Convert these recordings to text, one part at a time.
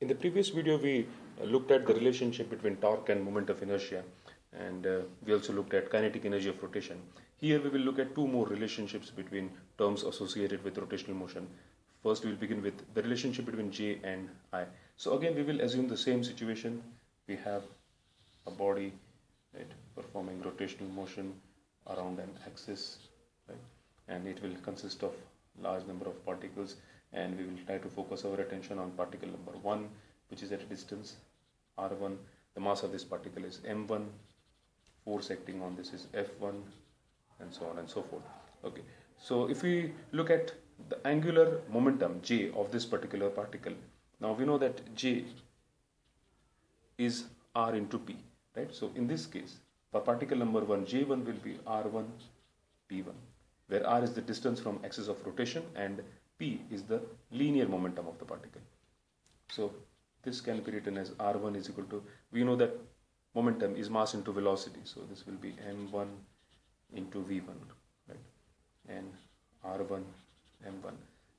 In the previous video, we looked at the relationship between torque and moment of inertia, and we also looked at kinetic energy of rotation. Here we will look at two more relationships between terms associated with rotational motion. First, we will begin with the relationship between J and I. So again, we will assume the same situation. We have a body, right, performing rotational motion around an axis, right, and it will consist of large number of particles, and we will try to focus our attention on particle number 1, which is at a distance r1. The mass of this particle is m1, force acting on this is f1, and so on and so forth. Okay, so if we look at the angular momentum j of this particular particle, now we know that j is r into p, right? So in this case, for particle number 1, j1 will be r1 p1, where r is the distance from axis of rotation and p is the linear momentum of the particle. So this can be written as r1 is equal to, we know that momentum is mass into velocity, so this will be m1 into v1, right? And r1 m1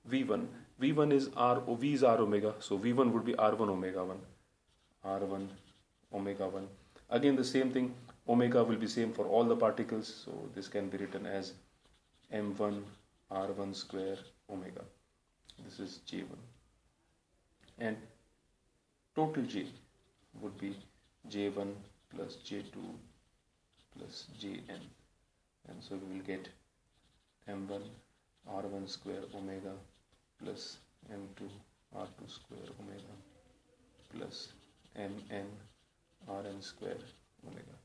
v1 is v is r omega, so v1 would be r1 omega 1, r1 omega 1. Again the same thing, omega will be same for all the particles, so this can be written as m1 r1 square omega. This is j1, and total j would be j1 plus j2 plus jn, and so we will get m1 r1 square omega plus m2 r2 square omega plus mn rn square omega.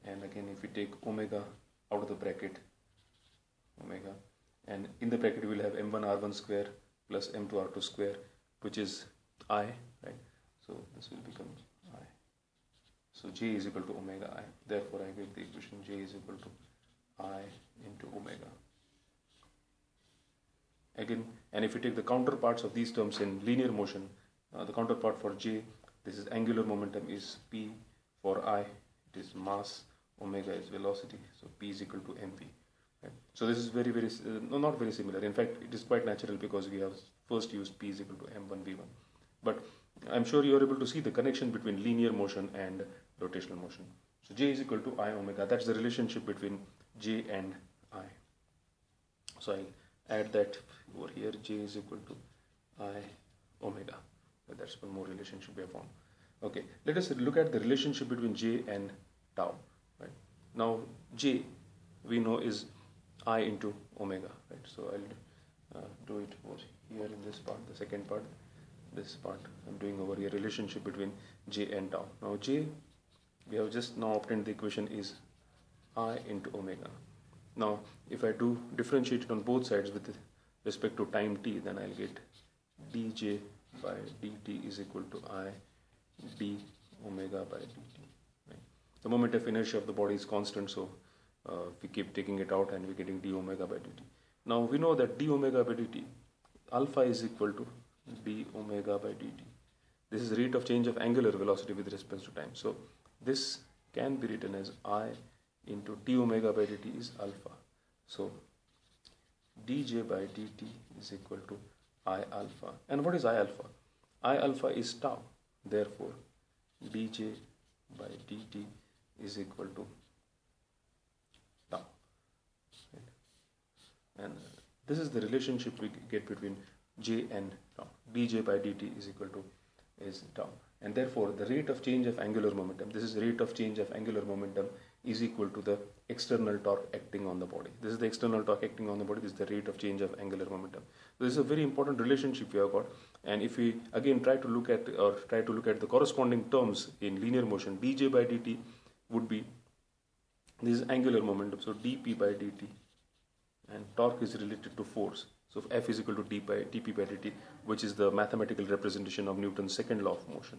And again, if we take omega out of the bracket, omega, and in the bracket we will have m1 r1 square plus m2 r2 square, which is I, right? So this will become I. So j is equal to omega I. Therefore I get the equation j is equal to I into omega. Again, and if we take the counterparts of these terms in linear motion, the counterpart for j, this is angular momentum, is p. For I, it is mass, omega is velocity, so p is equal to mv. Right? So this is very not very similar. In fact, it is quite natural because we have first used p is equal to m1 v1. But I'm sure you are able to see the connection between linear motion and rotational motion. So j is equal to I omega. That's the relationship between j and I. So I'll add that over here. J is equal to I omega. That's one more relationship we have found. Okay, let us look at the relationship between j and tau. Right? Now j we know is I into omega. Right? So I'll do it over here in this part, the second part. This part I'm doing over here, relationship between j and tau. Now j, we have just now obtained the equation, is I into omega. Now if I do differentiate it on both sides with respect to time t, then I'll get dj by dt is equal to I d omega by dt. Right? The moment of inertia of the body is constant, so we keep taking it out and we're getting d omega by dt. Now we know that d omega by dt, alpha is equal to d omega by dt. This is the rate of change of angular velocity with respect to time. So this can be written as I into d omega by dt is alpha. So dj by dt is equal to I alpha. And what is I alpha? I alpha is tau. Therefore dj by dt is equal to tau. Right? And this is the relationship we get between j and tau. dj by dt is equal to tau, and therefore the rate of change of angular momentum, this is the rate of change of angular momentum, is equal to the external torque acting on the body. This is the external torque acting on the body. This is the rate of change of angular momentum. This is a very important relationship we have got. And if we again try to look at the corresponding terms in linear motion, dj by dt would be, this is angular momentum, so dp by dt, and torque is related to force. So F is equal to dp by dt, which is the mathematical representation of Newton's second law of motion.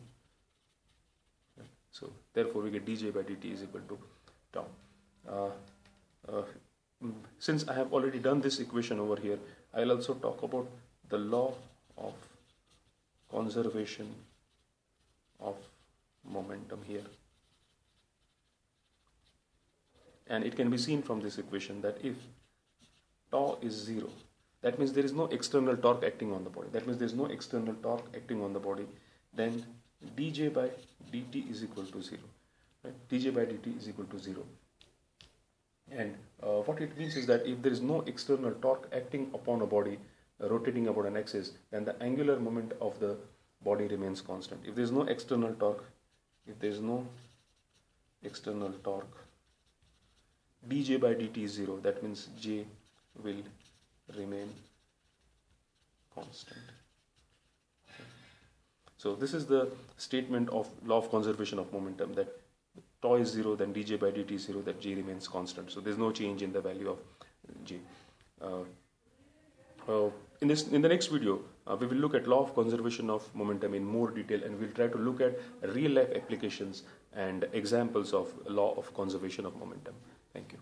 So therefore we get dj by dt is equal to tau. Since I have already done this equation over here, I'll also talk about the law of conservation of momentum here. And it can be seen from this equation that if tau is 0, that means there is no external torque acting on the body. That means there is no external torque acting on the body. then dj by dt is equal to 0. Right? dj by dt is equal to 0. And what it means is that if there is no external torque acting upon a body rotating about an axis, then the angular moment of the body remains constant. If there is no external torque, dj by dt is 0. That means j will remain constant. So this is the statement of law of conservation of momentum, that tau is 0, then dj by dt is 0, that j remains constant. So there's no change in the value of j. In the next video, we will look at law of conservation of momentum in more detail, and we'll try to look at real life applications and examples of law of conservation of momentum. Thank you.